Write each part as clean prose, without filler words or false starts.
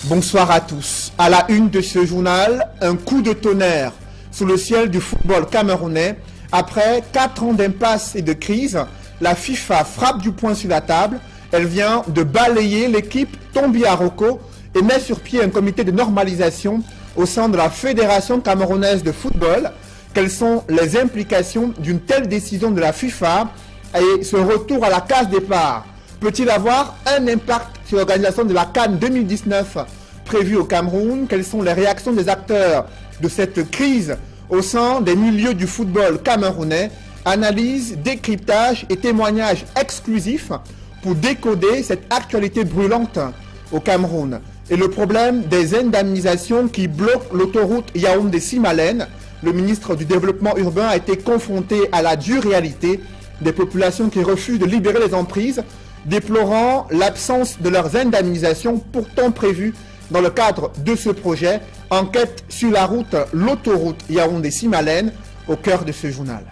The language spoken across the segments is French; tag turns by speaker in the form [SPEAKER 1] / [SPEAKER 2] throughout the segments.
[SPEAKER 1] Bonsoir à tous. À la une de ce journal, un coup de tonnerre sous le ciel du football camerounais. Après 4 ans d'impasse et de crise, la FIFA frappe du poing sur la table. Elle vient de balayer l'équipe Tombi Aroko et met sur pied un comité de normalisation au sein de la Fédération camerounaise de football. Quelles sont les implications d'une telle décision de la FIFA et ce retour à la case départ peut-il avoir un impact sur l'organisation de la CAN 2019 prévue au Cameroun? Quelles sont les réactions des acteurs de cette crise au sein des milieux du football camerounais? Analyse, décryptage et témoignages exclusifs pour décoder cette actualité brûlante au Cameroun. Et le problème des indemnisations qui bloquent l'autoroute Yaoundé-Simalène. Le ministre du Développement urbain a été confronté à la dure réalité des populations qui refusent de libérer les emprises, déplorant l'absence de leurs indemnisations pourtant prévues dans le cadre de ce projet. Enquête sur la route, l'autoroute Yaoundé-Simalène, au cœur de ce journal.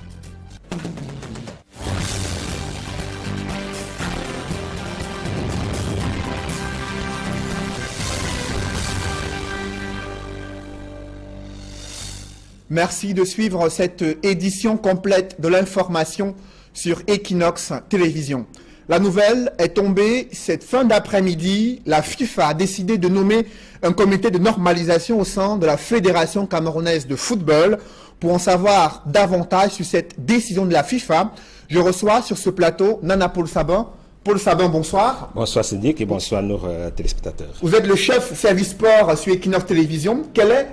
[SPEAKER 1] Merci de suivre cette édition complète de l'information sur Equinox Télévision. La nouvelle est tombée cette fin d'après-midi. La FIFA a décidé de nommer un comité de normalisation au sein de la Fédération camerounaise de football. Pour en savoir davantage sur cette décision de la FIFA, je reçois sur ce plateau Nana Paul Sabin. Paul Sabin, bonsoir.
[SPEAKER 2] Bonsoir Cédric et bonsoir nos téléspectateurs.
[SPEAKER 1] Vous êtes le chef service sport sur Equinox Télévision. Quelle est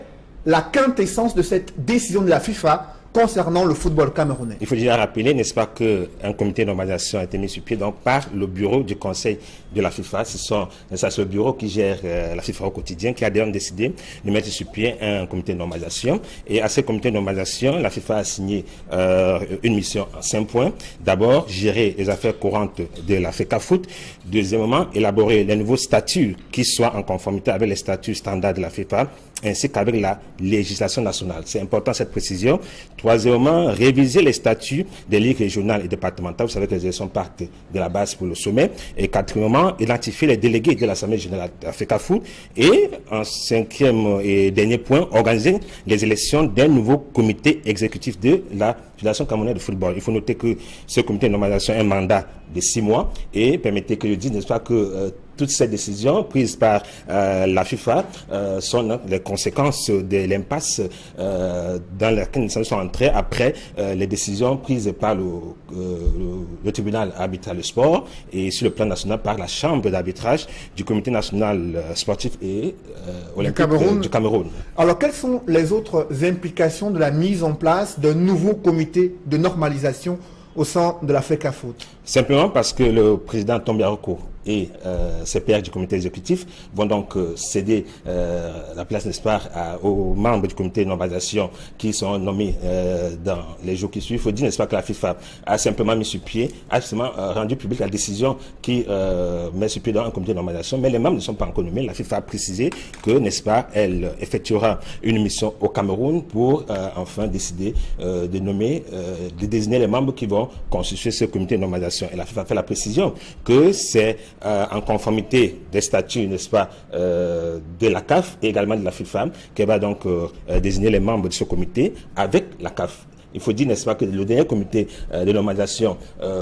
[SPEAKER 1] la quintessence de cette décision de la FIFA concernant le football camerounais?
[SPEAKER 2] Il faut déjà rappeler, n'est-ce pas, qu'un comité de normalisation a été mis sur pied donc, par le bureau du conseil de la FIFA. C'est le bureau qui gère la FIFA au quotidien qui a d'ailleurs décidé de mettre sur pied un comité de normalisation. Et à ce comité de normalisation, la FIFA a signé une mission en 5 points. D'abord, gérer les affaires courantes de la FECAFOOT. Deuxièmement, élaborer les nouveaux statuts qui soient en conformité avec les statuts standards de la FIFA, ainsi qu'avec la législation nationale. C'est important cette précision. Troisièmement, réviser les statuts des ligues régionales et départementales. Vous savez que les élections partent de la base pour le sommet. Et quatrièmement, identifier les délégués de l'Assemblée générale de la FECAFOOT. Et en 5e et dernier point, organiser les élections d'un nouveau comité exécutif de la Fédération camerounaise de football. Il faut noter que ce comité de normalisation a un mandat de 6 mois et permettez que je dise, n'est-ce pas, que toutes ces décisions prises par la FIFA sont les conséquences de l'impasse dans laquelle nous sommes entrés après les décisions prises par le tribunal arbitral de sport et sur le plan national par la chambre d'arbitrage du comité national sportif et olympique du Cameroun.
[SPEAKER 1] Alors quelles sont les autres implications de la mise en place d'un nouveau comité de normalisation au sein de la FECAFOOT?
[SPEAKER 2] Simplement parce que le président Tombi Aroko et ses pairs du comité exécutif vont donc céder la place, n'est-ce pas, aux membres du comité de normalisation qui sont nommés dans les jours qui suivent. Il faut dire, n'est-ce pas, que la FIFA a simplement mis sur pied, a justement rendu public la décision qui met sur pied dans un comité de normalisation, mais les membres ne sont pas encore nommés. La FIFA a précisé que, n'est-ce pas, elle effectuera une mission au Cameroun pour enfin décider de nommer, de désigner les membres qui vont constituer ce comité de normalisation. Et la FIFA fait la précision que c'est en conformité des statuts, n'est-ce pas, de la CAF et également de la FIFA, qui va donc désigner les membres de ce comité avec la CAF. Il faut dire, n'est-ce pas, que le dernier comité de normalisation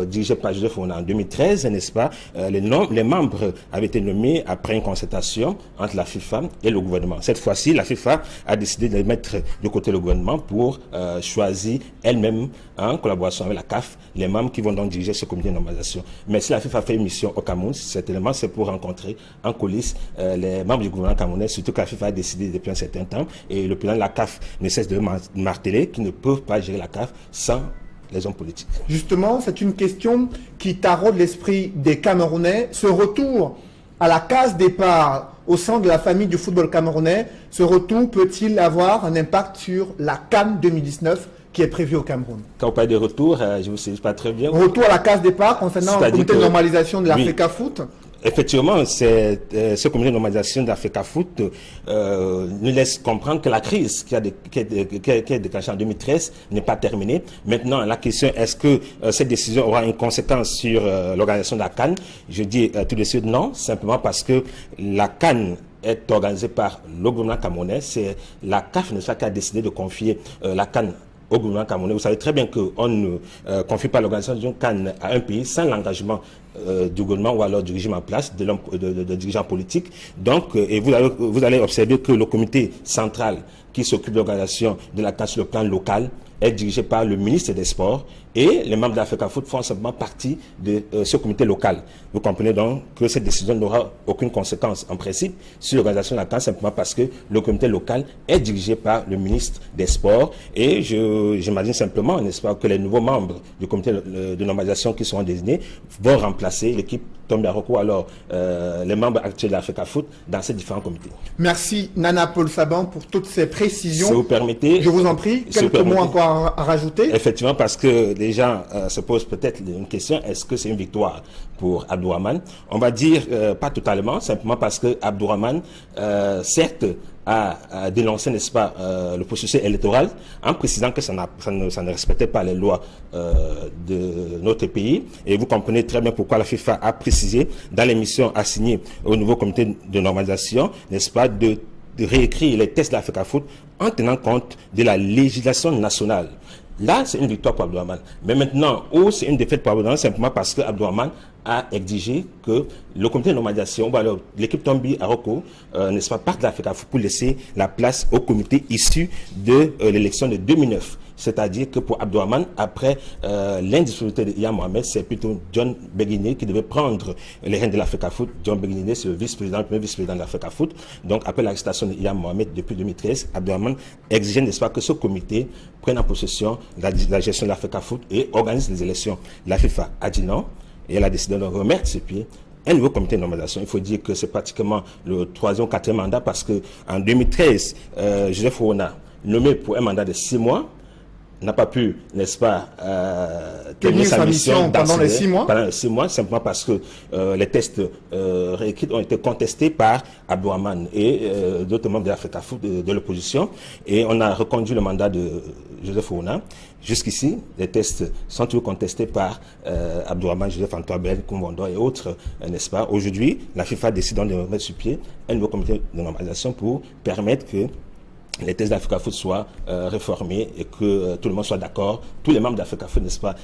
[SPEAKER 2] dirigé par Joseph Ona en 2013, n'est-ce pas, les membres avaient été nommés après une concertation entre la FIFA et le gouvernement. Cette fois-ci, la FIFA a décidé de mettre de côté le gouvernement pour choisir elle-même, en collaboration avec la CAF, les membres qui vont donc diriger ce comité de normalisation. Mais si la FIFA fait une mission au Cameroun, certainement c'est pour rencontrer en coulisses les membres du gouvernement camerounais, surtout que la FIFA a décidé depuis un certain temps, et le président de la CAF ne cesse de marteler qu'ils ne peuvent pas gérer la CAF sans les hommes politiques. Justement,
[SPEAKER 1] c'est une question qui taraude l'esprit des Camerounais. Ce retour à la case départ au sein de la famille du football camerounais, ce retour peut-il avoir un impact sur la CAN 2019 qui est prévue au Cameroun?
[SPEAKER 2] Quand vous parlez de retour, je ne vous sais pas très bien.
[SPEAKER 1] Retour à la case départ concernant le comité de normalisation de la FECAFOOT.
[SPEAKER 2] Effectivement, ce comité de normalisation de la FECAFOOT nous laisse comprendre que la crise qui a déclenché en 2013 n'est pas terminée. Maintenant, la question, est-ce que cette décision aura une conséquence sur l'organisation de la CAN? Je dis tout de suite non, simplement parce que la CAN est organisée par le gouvernement camerounais. C'est la CAF qui a décidé de confier la CAN au gouvernement camerounais. Vous savez très bien qu'on ne confie pas l'organisation d'une CAN à un pays sans l'engagement du gouvernement ou alors du régime en place, de dirigeants politiques. Donc, et vous allez observer que le comité central qui s'occupe de l'organisation de la CAN sur le plan local est dirigé par le ministre des Sports et les membres d'Africa Foot font simplement partie de ce comité local. Vous comprenez donc que cette décision n'aura aucune conséquence en principe sur l'organisation de la CAN simplement parce que le comité local est dirigé par le ministre des Sports et j'imagine simplement, n'est-ce pas, que les nouveaux membres du comité de normalisation qui seront désignés vont remplacer l'équipe Tombia Roko, alors les membres actuels d'Africa Foot dans ces différents comités.
[SPEAKER 1] Merci Nana Paul Saban pour toutes ces précisions.
[SPEAKER 2] Si vous permettez,
[SPEAKER 1] je vous en prie, quelques mots encore à rajouter.
[SPEAKER 2] Effectivement, parce que les gens se posent peut-être une question, est-ce que c'est une victoire pour Abdourahmane? On va dire pas totalement, simplement parce que Abdourahmane, certes, a dénoncé, n'est-ce pas, le processus électoral en précisant que ça ne respectait pas les lois de notre pays. Et vous comprenez très bien pourquoi la FIFA a précisé dans l'émission assignée au nouveau comité de normalisation, n'est-ce pas, de réécrire les tests de l'Africa Foot en tenant compte de la législation nationale. Là, c'est une victoire pour Abdourahmane. Mais maintenant, c'est une défaite pour Abdourahmane simplement parce que Abdourahmane a exigé que le comité de normalisation, alors l'équipe Tombia Roko, n'est-ce pas, parte de l'Africa Foot pour laisser la place au comité issu de l'élection de 2009. C'est-à-dire que pour Abdourahmane, après l'indisponibilité de Iyam Mohamed, c'est plutôt John Beguiné qui devait prendre les rênes de l'Africa Foot. John Beguiné, c'est le vice-président, le premier vice-président de l'Africa Foot. Donc après l'arrestation de Iyam Mohamed depuis 2013, Abdourahmane exigeait, n'est-ce pas, que ce comité prenne en possession la gestion de l'Africa Foot et organise les élections. La FIFA a dit non et elle a décidé de remettre ses pieds. Un nouveau comité de normalisation. Il faut dire que c'est pratiquement le 3e ou 4e mandat parce que en 2013, Joseph Ouna, nommé pour un mandat de 6 mois, n'a pas pu, n'est-ce pas, terminer sa mission
[SPEAKER 1] pendant les 6 mois.
[SPEAKER 2] Pendant les 6 mois, simplement parce que les tests réécrits ont été contestés par Abdourahmane et d'autres membres de l'Africa Foot de l'opposition. Et on a reconduit le mandat de Joseph Ouna. Jusqu'ici, les tests sont toujours contestés par Abdourahmane, Joseph Antoine Kumbondo et autres, n'est-ce pas. Aujourd'hui, la FIFA décide de remettre sur pied un nouveau comité de normalisation pour permettre que les tests d'Africa Foot soient réformés et que tout le monde soit d'accord, tous les membres d'Africa Foot, n'est-ce pas,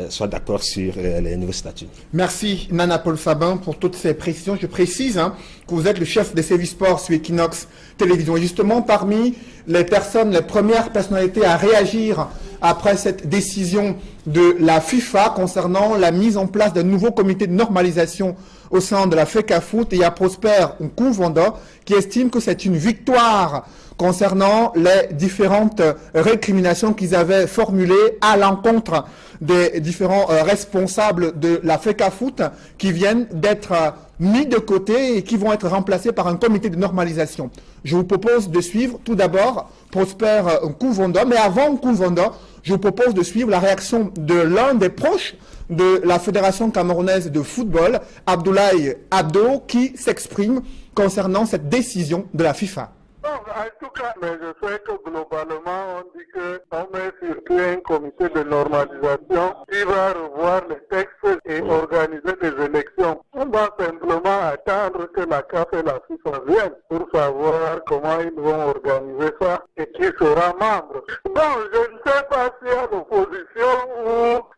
[SPEAKER 2] soient d'accord sur les nouveaux statuts.
[SPEAKER 1] Merci Nana Paul Saban pour toutes ces précisions. Je précise que vous êtes le chef des services sports sur Equinox Télévision. Et justement, parmi les personnes, les premières personnalités à réagir après cette décision de la FIFA concernant la mise en place d'un nouveau comité de normalisation au sein de l'Africa Foot, il y a Prosper Nkuvondo qui estime que c'est une victoire concernant les différentes récriminations qu'ils avaient formulées à l'encontre des différents responsables de l'Africa Foot qui viennent d'être mis de côté et qui vont être remplacés par un comité de normalisation. Je vous propose de suivre tout d'abord Prosper Nkuvondo, mais avant Nkuvondo, je vous propose de suivre la réaction de l'un des proches de la Fédération camerounaise de football, Abdoulaye Abdo, qui s'exprime concernant cette décision de la FIFA.
[SPEAKER 3] Non, en tout cas, mais je sais que globalement, on dit qu'on met sur pied un comité de normalisation qui va revoir les textes et organiser des élections. On va simplement attendre que la CAF et la FIFA viennent pour savoir comment ils vont organiser ça et qui sera membre. Bon, je ne sais pas s'il y a l'opposition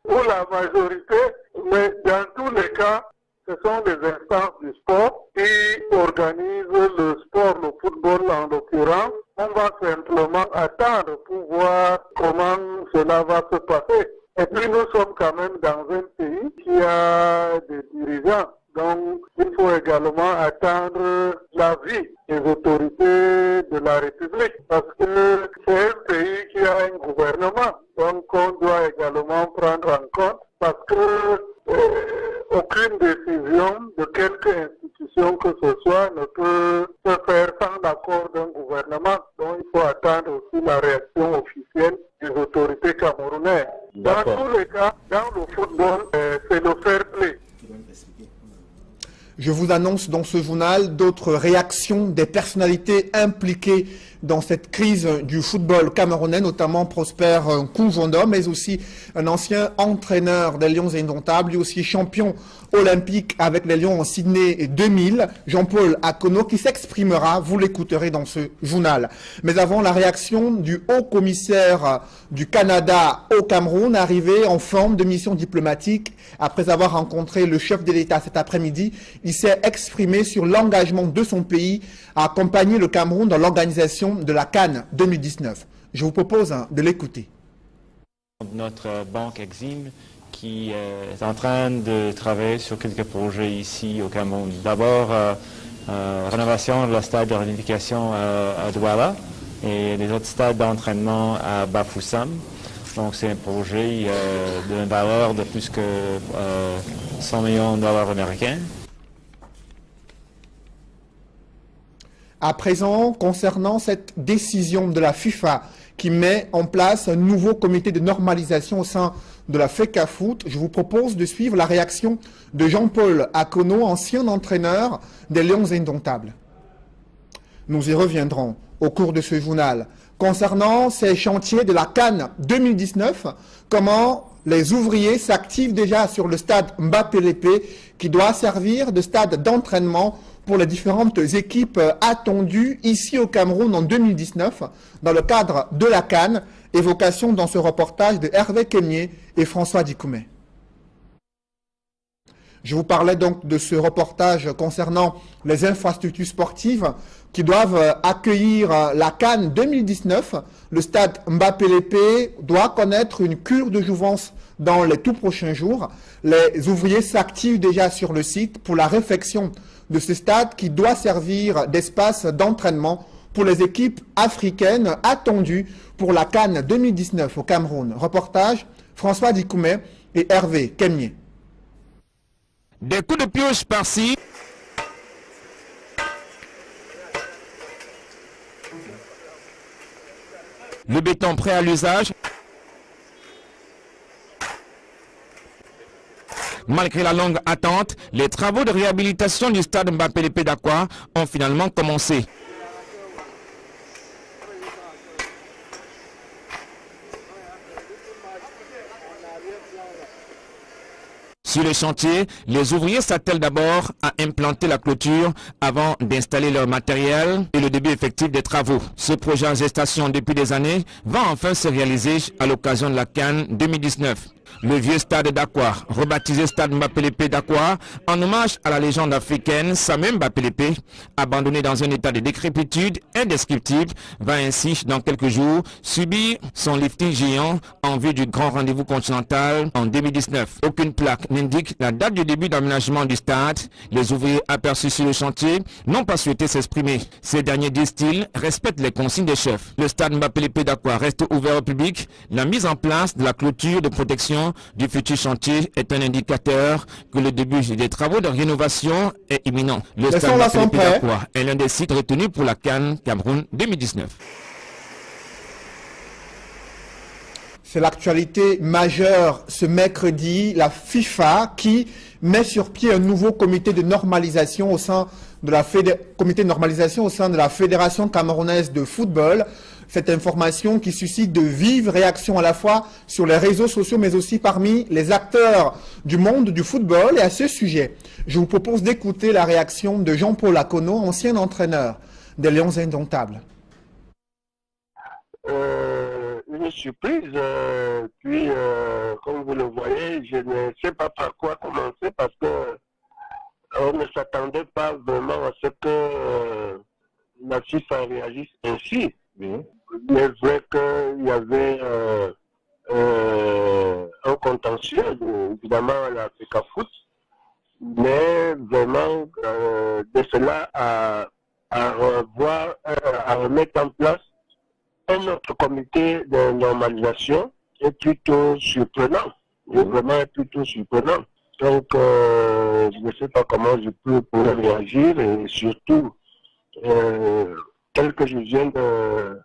[SPEAKER 3] ou la majorité, mais dans tous les cas, ce sont les instances du sport qui organisent le sport, le football en l'occurrence. On va simplement attendre pour voir comment cela va se passer. Et puis nous sommes quand même dans un pays qui a des dirigeants. Donc il faut également attendre l'avis des autorités de la République parce que c'est un pays qui a un gouvernement. Donc on doit également prendre en compte parce que aucune décision de quelque institution que ce soit ne peut se faire sans l'accord d'un gouvernement. Donc il faut attendre aussi la réaction officielle des autorités camerounaises. Dans tous les cas, dans le football, c'est le fair play.
[SPEAKER 1] Je vous annonce dans ce journal d'autres réactions des personnalités impliquées dans cette crise du football camerounais, notamment Prosper Kounjondo, mais aussi un ancien entraîneur des Lions Indomptables, lui aussi champion olympique avec les Lions en Sydney 2000, Jean-Paul Akono, qui s'exprimera, vous l'écouterez dans ce journal. Mais avant, la réaction du haut commissaire du Canada au Cameroun, arrivé en forme de mission diplomatique, après avoir rencontré le chef de l'État cet après-midi, il s'est exprimé sur l'engagement de son pays à accompagner le Cameroun dans l'organisation de la CAN 2019. Je vous propose de l'écouter.
[SPEAKER 4] Notre banque Exim qui est en train de travailler sur quelques projets ici au Cameroun. D'abord, rénovation de la stade de réunification à Douala et les autres stades d'entraînement à Bafoussam. Donc c'est un projet d'une valeur de plus que 100 millions de dollars américains.
[SPEAKER 1] À présent, concernant cette décision de la FIFA qui met en place un nouveau comité de normalisation au sein de la FECAFOOT, je vous propose de suivre la réaction de Jean-Paul Akono, ancien entraîneur des Lions Indomptables. Nous y reviendrons au cours de ce journal. Concernant ces chantiers de la CAN 2019, comment les ouvriers s'activent déjà sur le stade Mbappé-Lépé qui doit servir de stade d'entraînement pour les différentes équipes attendues ici au Cameroun en 2019 dans le cadre de la CAN. Évocation dans ce reportage de Hervé Kemier et François Dikoumé. Je vous parlais donc de ce reportage concernant les infrastructures sportives qui doivent accueillir la CAN 2019. Le stade Mbappé-Lépé doit connaître une cure de jouvence dans les tout prochains jours. Les ouvriers s'activent déjà sur le site pour la réfection de ce stade qui doit servir d'espace d'entraînement pour les équipes africaines attendues pour la CAN 2019 au Cameroun. Reportage François Dikoumé et Hervé Kemier.
[SPEAKER 5] Des coups de pioche par-ci. Le béton prêt à l'usage. Malgré la longue attente, les travaux de réhabilitation du stade Mbappé-Lépé d'Aqua ont finalement commencé. Sur le chantier, les ouvriers s'attellent d'abord à implanter la clôture avant d'installer leur matériel et le début effectif des travaux. Ce projet en gestation depuis des années va enfin se réaliser à l'occasion de la CAN 2019. Le vieux stade d'Aqua, rebaptisé stade Mbappé-Lépé d'Aqua, en hommage à la légende africaine Samuel Mbappé-Lépé, abandonné dans un état de décrépitude indescriptible, va ainsi, dans quelques jours, subir son lifting géant en vue du grand rendez-vous continental en 2019. Aucune plaque n'indique la date du début d'aménagement du stade. Les ouvriers aperçus sur le chantier n'ont pas souhaité s'exprimer. Ces derniers, disent-ils, respectent les consignes des chefs. Le stade Mbappé-Lépé d'Aqua reste ouvert au public. La mise en place de la clôture de protection du futur chantier est un indicateur que le début des travaux de rénovation est imminent. Le stade Mbappé-Lépé d'Aqua est l'un des sites retenus pour la CAN Cameroun 2019.
[SPEAKER 1] C'est l'actualité majeure ce mercredi, la FIFA qui met sur pied un nouveau comité de normalisation au sein de la Fédération camerounaise de football. Cette information qui suscite de vives réactions à la fois sur les réseaux sociaux mais aussi parmi les acteurs du monde du football. Et à ce sujet, je vous propose d'écouter la réaction de Jean-Paul Akono, ancien entraîneur des Lions Indomptables.
[SPEAKER 3] Une surprise, puis comme vous le voyez, je ne sais pas par quoi commencer parce que on ne s'attendait pas vraiment à ce que la FIFA réagisse ainsi. Il est vrai qu'il y avait un contentieux, évidemment, à la FECAFOOT, mais vraiment de cela à remettre en place un autre comité de normalisation est plutôt surprenant. C'est vraiment plutôt surprenant. Donc, je ne sais pas comment je peux pouvoir réagir et surtout, tel que je viens de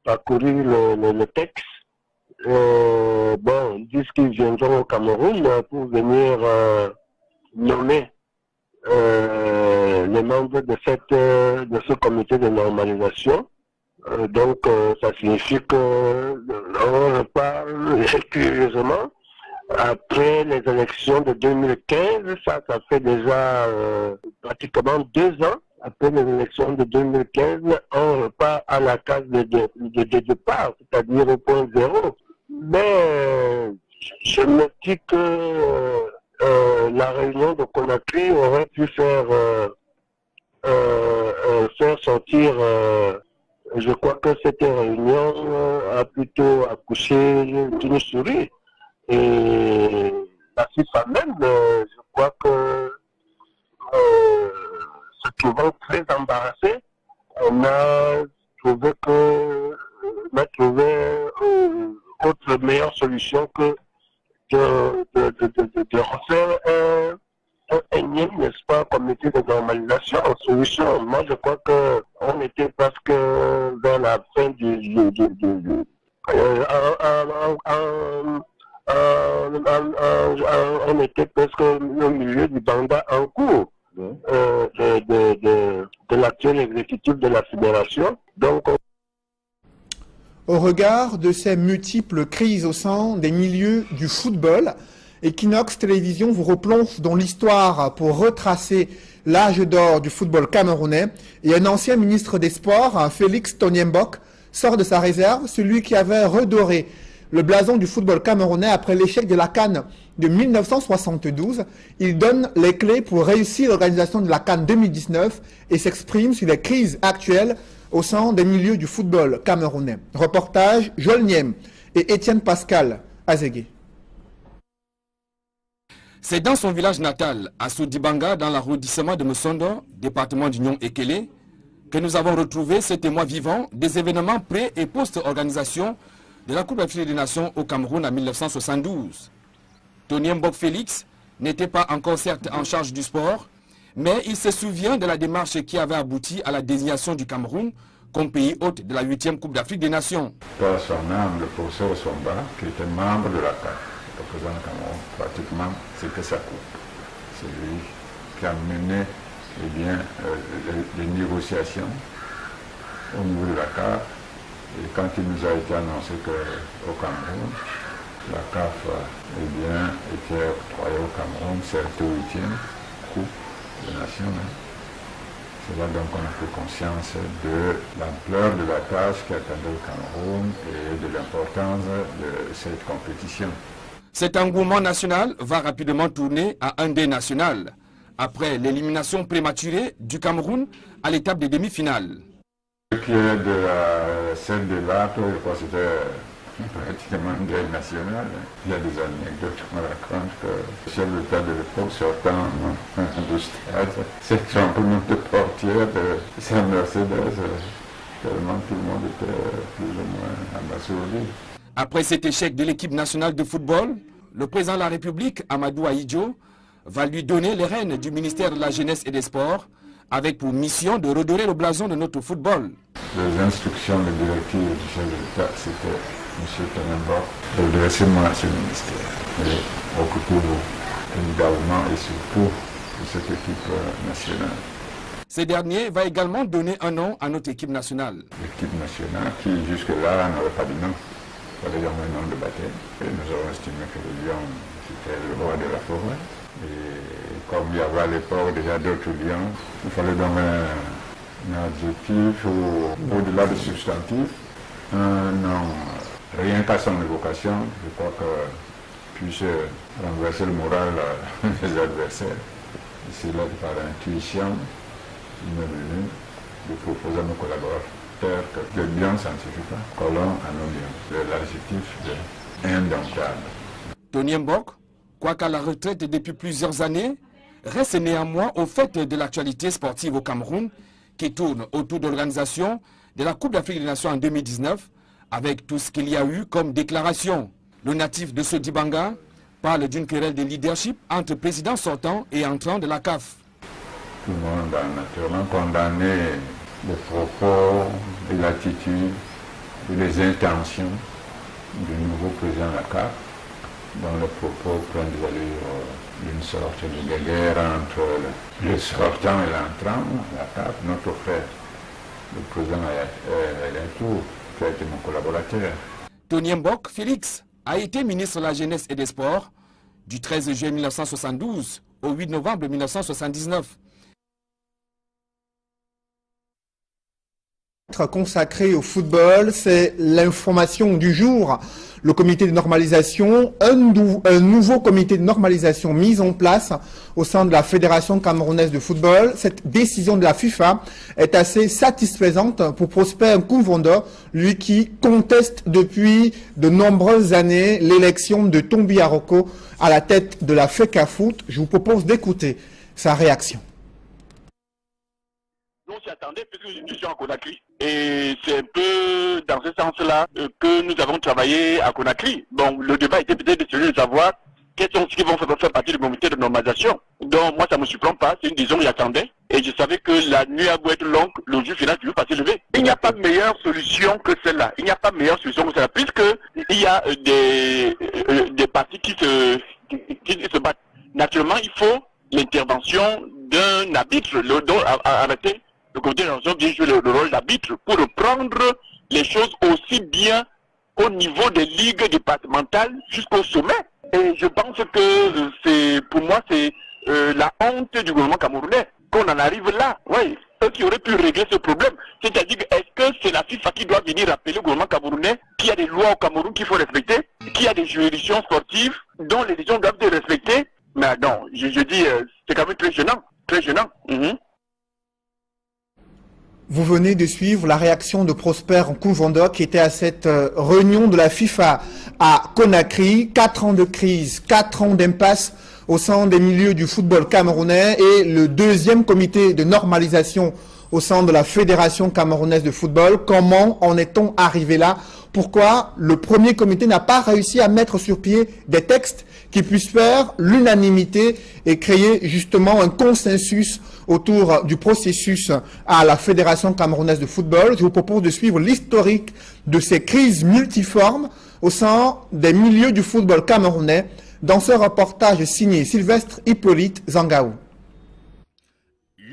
[SPEAKER 3] parcourir le texte, bon, ils disent qu'ils viendront au Cameroun pour venir nommer
[SPEAKER 6] les membres de ce comité de normalisation. Donc, ça signifie qu'on repart curieusement après les élections de 2015. Ça fait déjà pratiquement 2 ans. Après les élections de 2015, on repart à la case de départ, c'est-à-dire au point zéro. Mais je me dis que la réunion de Conakry aurait pu faire sortir, je crois que cette réunion a plutôt accouché d'une souris. Et la FIFA même, je crois que se trouvant très embarrassé, on a trouvé autre meilleure solution que de refaire un énième, n'est-ce pas, comité de normalisation en solution. Moi, je crois qu'on était presque vers la fin on était presque au milieu du mandat en cours de l'actuel exécutif de la fédération. Donc,
[SPEAKER 1] au regard de ces multiples crises au sein des milieux du football, Equinox Télévision vous replonge dans l'histoire pour retracer l'âge d'or du football camerounais. Et un ancien ministre des Sports, Félix Tonyembok, sort de sa réserve, celui qui avait redoré le blason du football camerounais après l'échec de la CAN de 1972. Il donne les clés pour réussir l'organisation de la CAN 2019 et s'exprime sur les crises actuelles au sein des milieux du football camerounais. Reportage Joël Niem et Étienne Pascal Azégué.
[SPEAKER 5] C'est dans son village natal, à Soudibanga, dans l'arrondissement de Moussondo, département d'Union Ekele, que nous avons retrouvé ce témoin vivant des événements pré- et post-organisation de la Coupe d'Afrique des Nations au Cameroun en 1972. Tonyembok Félix n'était pas encore certes en charge du sport, mais il se souvient de la démarche qui avait abouti à la désignation du Cameroun comme pays hôte de la 8e Coupe d'Afrique des Nations.
[SPEAKER 7] Par son âme, le professeur Somba, qui était membre de la CAF, le président du Cameroun, pratiquement, c'était sa coupe. C'est lui qui a mené les négociations au niveau de la CAF. Et quand il nous a été annoncé qu'au Cameroun, la CAF était octroyée au Cameroun, cette 8e Coupe des Nations. C'est là donc qu'on a pris conscience de l'ampleur de la tâche qui attendait le Cameroun et de l'importance de cette compétition.
[SPEAKER 5] Cet engouement national va rapidement tourner à un dé national, après l'élimination prématurée du Cameroun à l'étape des demi-finales.
[SPEAKER 7] Ce qui est de celle de l'art, je crois que c'était pratiquement un dé national. Il y a des anecdotes qui me racontent que le chef de l'État de l'époque, sortant du stade, s'est simplement de portière de sa Mercedes, tellement tout le monde était plus ou moins abasourdi.
[SPEAKER 5] Après cet échec de l'équipe nationale de football, le président de la République, Amadou Ahidjo, va lui donner les rênes du ministère de la Jeunesse et des Sports, avec pour mission de redorer le blason de notre football.
[SPEAKER 7] Les instructions, les directives du chef de l'État, c'était M. Tonyembok, de dresser moi à ce ministère. Et occupez-vous évidemment et surtout de cette équipe nationale.
[SPEAKER 5] Ce dernier va également donner un nom à notre équipe nationale.
[SPEAKER 7] L'équipe nationale qui jusque-là n'aurait pas de nom. Il fallait avoir un nom de baptême. Et nous avons estimé que le lion, c'était le roi de la forêt. Et comme il y avait à l'époque déjà d'autres lions, il fallait donc un adjectif au-delà du substantif, un nom rien qu'à son évocation, je crois que puisse renverser le moral des adversaires. Et c'est là par intuition, il m'est venu de proposer à nos collaborateurs que le lion, ça ne suffit pas. Collons à nos lions. C'est l'adjectif de indomptable.
[SPEAKER 5] Tonyembok, quoiqu'à la retraite depuis plusieurs années, reste néanmoins au fait de l'actualité sportive au Cameroun qui tourne autour de l'organisation de la Coupe d'Afrique des Nations en 2019 avec tout ce qu'il y a eu comme déclaration. Le natif de Soudibanga parle d'une querelle de leadership entre présidents sortants et entrants de la CAF.
[SPEAKER 7] Tout le monde a naturellement condamné les propos et l'attitude et les intentions du nouveau président de la CAF. dont le propos prend des allures d'une sorte de guerre entre le sortant et l'entrant, la table, notre frère, le président Ayatou, qui a été mon collaborateur.
[SPEAKER 5] Tony Mbok Félix a été ministre de la Jeunesse et des Sports du 13 juillet 1972 au 8 novembre 1979.
[SPEAKER 1] Consacré au football, c'est l'information du jour. Le comité de normalisation, un nouveau comité de normalisation mis en place au sein de la Fédération camerounaise de football. Cette décision de la FIFA est assez satisfaisante pour Prosper Nkounvondo, lui qui conteste depuis de nombreuses années l'élection de Tombi Aroko à la tête de la FECAFOOT. Je vous propose d'écouter sa réaction.
[SPEAKER 8] On s'y attendait puisque nous sommes à Conakry. Et c'est un peu dans ce sens-là que nous avons travaillé à Conakry. Bon, le débat était peut-être celui de savoir quels sont ceux qui vont faire partie du comité de normalisation. Donc moi, ça ne me surprend pas. C'est une décision que j'attendais. Et je savais que la nuit a beau être longue, le jour final ne peut pas s'élever. Il n'y a pas meilleure solution que celle-là. Il n'y a pas meilleure solution que celle-là. Puisqu'il y a des partis qui se battent. Naturellement, il faut l'intervention d'un arbitre. Arrêter. Le comité de normalisation vient jouer le rôle d'arbitre pour reprendre les choses aussi bien au niveau des ligues départementales jusqu'au sommet. Et je pense que pour moi, c'est la honte du gouvernement camerounais qu'on en arrive là. Oui, eux qui auraient pu régler ce problème. C'est-à-dire, est-ce que c'est la FIFA qui doit venir rappeler au gouvernement camerounais qu'il y a des lois au Cameroun qu'il faut respecter, qu'il y a des juridictions sportives dont les décisions doivent être respectées? Mais non, je dis, c'est quand même très gênant. Très gênant.
[SPEAKER 1] Vous venez de suivre la réaction de Prosper Nkounvondo qui était à cette réunion de la FIFA à Conakry. 4 ans de crise, 4 ans d'impasse au sein des milieux du football camerounais et le deuxième comité de normalisation au sein de la Fédération camerounaise de football. Comment en est-on arrivé là? Pourquoi le premier comité n'a pas réussi à mettre sur pied des textes qui puissent faire l'unanimité et créer justement un consensus autour du processus à la Fédération camerounaise de football? Je vous propose de suivre l'historique de ces crises multiformes au sein des milieux du football camerounais dans ce reportage signé Sylvestre Hippolyte Zangaou.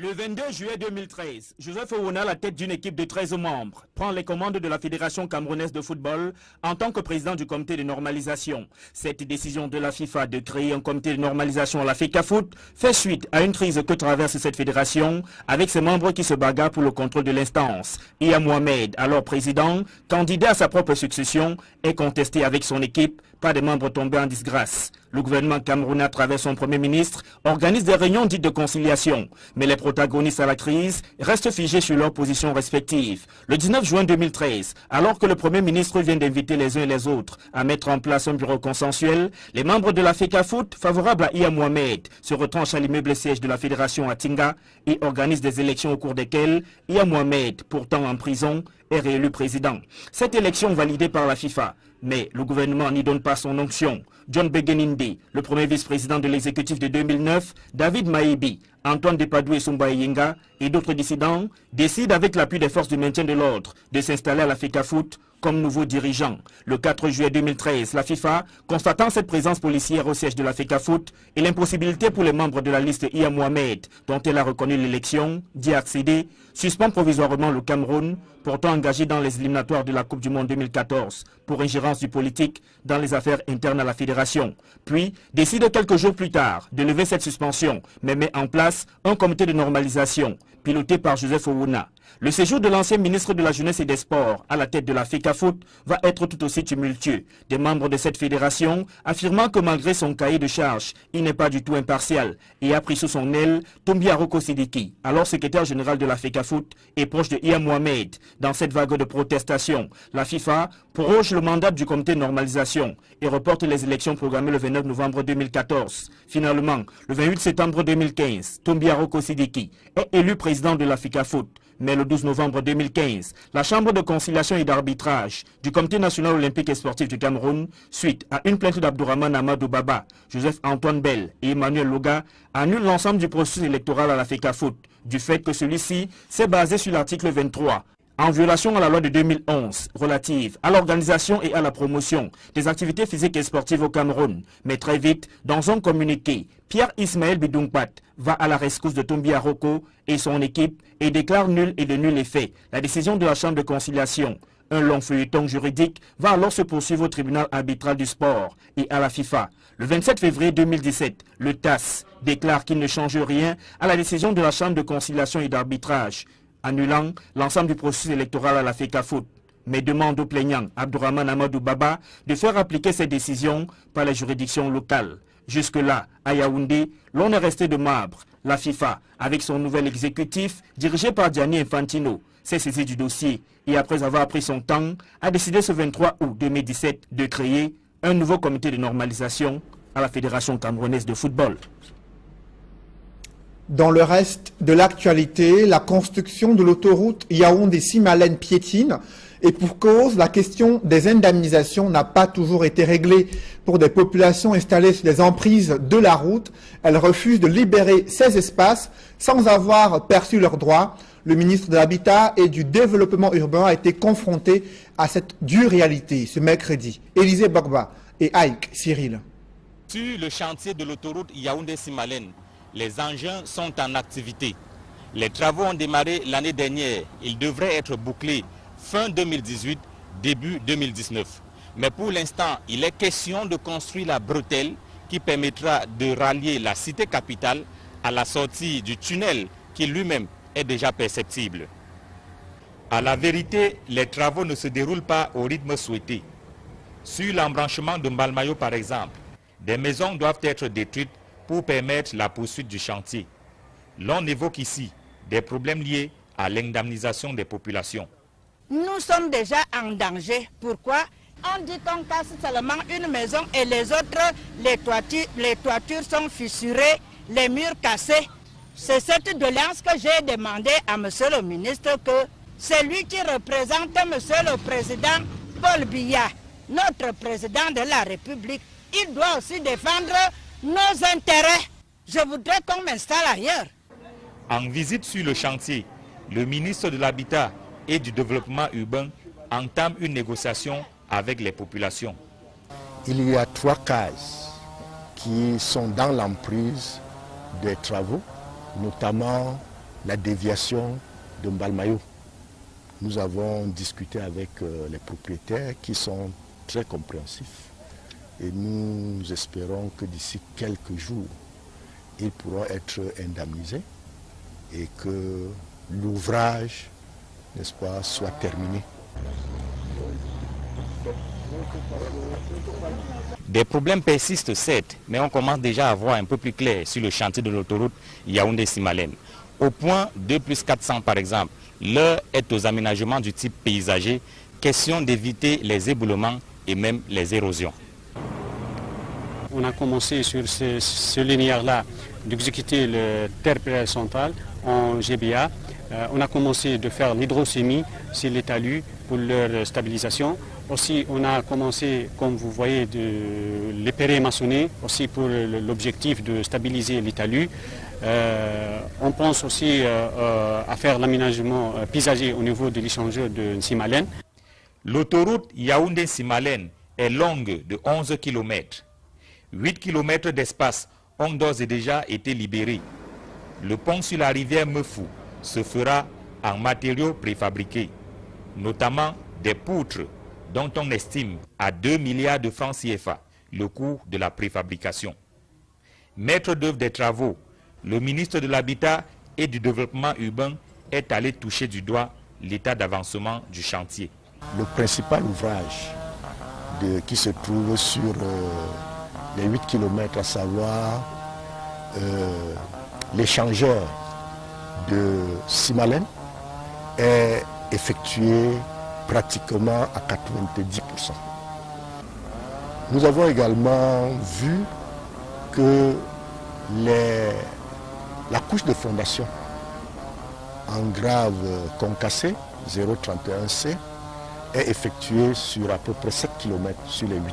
[SPEAKER 5] Le 22 juillet 2013, Joseph Owona, à la tête d'une équipe de 13 membres, prend les commandes de la Fédération camerounaise de football en tant que président du comité de normalisation. Cette décision de la FIFA de créer un comité de normalisation à la FECAFOOT fait suite à une crise que traverse cette fédération avec ses membres qui se bagarrent pour le contrôle de l'instance. Iya Mohamed, alors président, candidat à sa propre succession, est contesté avec son équipe par des membres tombés en disgrâce. Le gouvernement camerounais, à travers son premier ministre, organise des réunions dites de conciliation. Mais les protagonistes à la crise restent figés sur leurs positions respectives. Le 19 juin 2013, alors que le premier ministre vient d'inviter les uns et les autres à mettre en place un bureau consensuel, les membres de la FECAFOOT, favorables à Iya Mohamed, se retranchent à l'immeuble siège de la fédération à Tinga et organisent des élections au cours desquelles Iya Mohamed, pourtant en prison, est réélu président. Cette élection validée par la FIFA, mais le gouvernement n'y donne pas son onction. John Begeninde, le premier vice-président de l'exécutif de 2009, David Maïbi, Antoine Depadou et Sumba Yenga et d'autres dissidents décident avec l'appui des forces du maintien de l'ordre de s'installer à la FECAFOOT comme nouveau dirigeant. Le 4 juillet 2013, la FIFA, constatant cette présence policière au siège de la FECAFOOT et l'impossibilité pour les membres de la liste Iya Mohamed, dont elle a reconnu l'élection, d'y accéder, suspend provisoirement le Cameroun, pourtant engagé dans les éliminatoires de la Coupe du Monde 2014 pour ingérence du politique dans les affaires internes à la fédération. Puis décide quelques jours plus tard de lever cette suspension, mais met en place un comité de normalisation piloté par Joseph Owona. Le séjour de l'ancien ministre de la Jeunesse et des Sports à la tête de la FECAFOOT va être tout aussi tumultueux. Des membres de cette fédération affirmant que malgré son cahier de charges, il n'est pas du tout impartial et a pris sous son aile Tombi Aroko Sidiki, alors secrétaire général de la FECAFOOT et proche de Iya Mohamed. Dans cette vague de protestation, la FIFA proroge le mandat du comité de normalisation et reporte les élections programmées le 29 novembre 2014. Finalement, le 28 septembre 2015, Tombi Aroko Sidiki est élu président de la FECAFOOT. Mais le 12 novembre 2015, la Chambre de conciliation et d'arbitrage du Comité national olympique et sportif du Cameroun, suite à une plainte d'Abdourahmane Amadou Baba, Joseph Antoine Bell et Emmanuel Loga, annule l'ensemble du processus électoral à la FECAFOOT, du fait que celui-ci s'est basé sur l'article 23, en violation à la loi de 2011 relative à l'organisation et à la promotion des activités physiques et sportives au Cameroun. Mais très vite, dans un communiqué, Pierre Ismaël Bidungpat va à la rescousse de Tombi Aroko et son équipe et déclare nul et de nul effet la décision de la Chambre de conciliation. Un long feuilleton juridique va alors se poursuivre au tribunal arbitral du sport et à la FIFA. Le 27 février 2017, le TAS déclare qu'il ne change rien à la décision de la Chambre de conciliation et d'arbitrage, annulant l'ensemble du processus électoral à la FECAFOOT, mais demande au plaignant Abdourahmane Amadou Baba de faire appliquer ces décisions par les juridictions locales. Jusque-là, à Yaoundé, l'on est resté de marbre. La FIFA, avec son nouvel exécutif, dirigé par Gianni Infantino, s'est saisi du dossier et après avoir pris son temps, a décidé ce 23 août 2017 de créer un nouveau comité de normalisation à la Fédération camerounaise de football.
[SPEAKER 1] Dans le reste de l'actualité, la construction de l'autoroute Yaoundé-Simalène piétine et pour cause, la question des indemnisations n'a pas toujours été réglée. Pour des populations installées sur les emprises de la route, elles refusent de libérer ces espaces sans avoir perçu leurs droits. Le ministre de l'Habitat et du Développement urbain a été confronté à cette dure réalité ce mercredi. Élisée Bogba et Aïk Cyril.
[SPEAKER 9] Sur le chantier de l'autoroute Yaoundé-Simalène, les engins sont en activité. Les travaux ont démarré l'année dernière. Ils devraient être bouclés fin 2018, début 2019. Mais pour l'instant, il est question de construire la bretelle qui permettra de rallier la cité capitale à la sortie du tunnel qui lui-même est déjà perceptible. À la vérité, les travaux ne se déroulent pas au rythme souhaité. Sur l'embranchement de Mbalmayo par exemple, des maisons doivent être détruites pour permettre la poursuite du chantier. L'on évoque ici des problèmes liés à l'indemnisation des populations.
[SPEAKER 10] Nous sommes déjà en danger. Pourquoi? On dit qu'on casse seulement une maison et les autres, les toitures sont fissurées, les murs cassés. C'est cette doléance que j'ai demandé à monsieur le ministre, que c'est lui qui représente monsieur le président Paul Biya, notre président de la République. Il doit aussi défendre nos intérêts. Je voudrais qu'on m'installe ailleurs.
[SPEAKER 9] En visite sur le chantier, le ministre de l'Habitat et du Développement urbain entame une négociation avec les populations.
[SPEAKER 11] Il y a 3 cases qui sont dans l'emprise des travaux, notamment la déviation de Mbalmayo. Nous avons discuté avec les propriétaires qui sont très compréhensifs et nous espérons que d'ici quelques jours, ils pourront être indemnisés et que l'ouvrage, n'est-ce pas, soit terminé.
[SPEAKER 9] Des problèmes persistent certes, mais on commence déjà à voir un peu plus clair sur le chantier de l'autoroute Yaoundé-Simalène. Au point 2+400 par exemple, l'heure est aux aménagements du type paysager, question d'éviter les éboulements et même les érosions.
[SPEAKER 12] On a commencé sur ce linéaire-là d'exécuter le terre central en GBA. On a commencé de faire l'hydrosémie sur les talus pour leur stabilisation. Aussi, on a commencé, comme vous voyez, de les pérés maçonnés, aussi pour l'objectif de stabiliser les talus. On pense aussi à faire l'aménagement paysager au niveau de l'échangeur de Simalène.
[SPEAKER 9] L'autoroute Yaoundé-Simalène est longue de 11 km. 8 km d'espace ont d'ores et déjà été libérés. Le pont sur la rivière Mefou se fera en matériaux préfabriqués, notamment des poutres dont on estime à 2 milliards de francs CFA le coût de la préfabrication. Maître d'œuvre des travaux, le ministre de l'Habitat et du Développement urbain est allé toucher du doigt l'état d'avancement du chantier.
[SPEAKER 11] Le principal ouvrage qui se trouve sur les 8 km, à savoir l'échangeur de Simalène, est effectué pratiquement à 90%. Nous avons également vu que la couche de fondation en grave concassé, 0,31C, est effectuée sur à peu près 7 km sur les 8.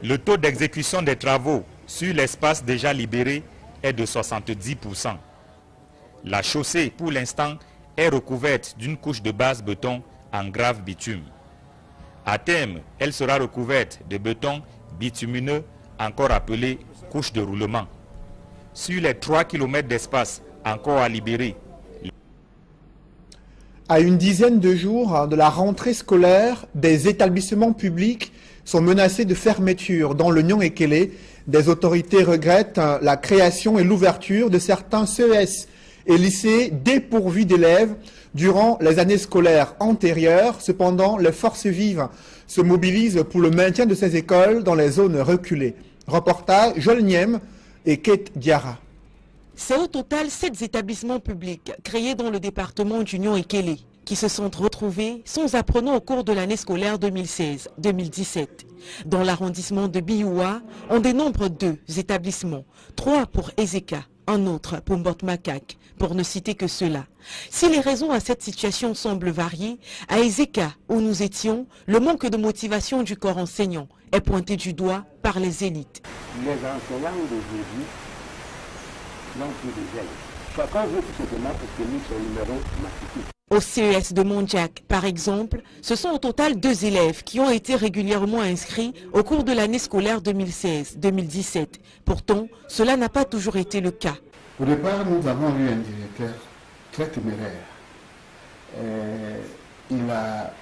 [SPEAKER 9] Le taux d'exécution des travaux sur l'espace déjà libéré est de 70%. La chaussée, pour l'instant, est recouverte d'une couche de base béton en grave bitume. À terme, elle sera recouverte de béton bitumineux, encore appelé couche de roulement. Sur les 3 km d'espace encore à libérer.
[SPEAKER 1] À une dizaine de jours de la rentrée scolaire, des établissements publics sont menacés de fermeture. Dans le Nion-Ekele, des autorités regrettent la création et l'ouverture de certains CES et lycées dépourvus d'élèves durant les années scolaires antérieures. Cependant, les forces vives se mobilisent pour le maintien de ces écoles dans les zones reculées. Reportage Joël Niem et Kate Diarra.
[SPEAKER 13] C'est au total 7 établissements publics créés dans le département du Nion-Ekele qui se sont retrouvés sans apprenants au cours de l'année scolaire 2016-2017. Dans l'arrondissement de Bioua, on dénombre 2 établissements, 3 pour Ezeka, un autre pour Mbot-Makak, pour ne citer que cela. Si les raisons à cette situation semblent varier, à Ezeka, où nous étions, le manque de motivation du corps enseignant est pointé du doigt par les élites.
[SPEAKER 14] Les enseignants d'aujourd'hui n'ont plus de zèle. Chacun veut tout simplement obtenir son numéro matricule.
[SPEAKER 13] Au CES de Mondjak, par exemple, ce sont au total 2 élèves qui ont été régulièrement inscrits au cours de l'année scolaire 2016-2017. Pourtant, cela n'a pas toujours été le cas.
[SPEAKER 15] Au départ, nous avons eu un directeur très téméraire. Il a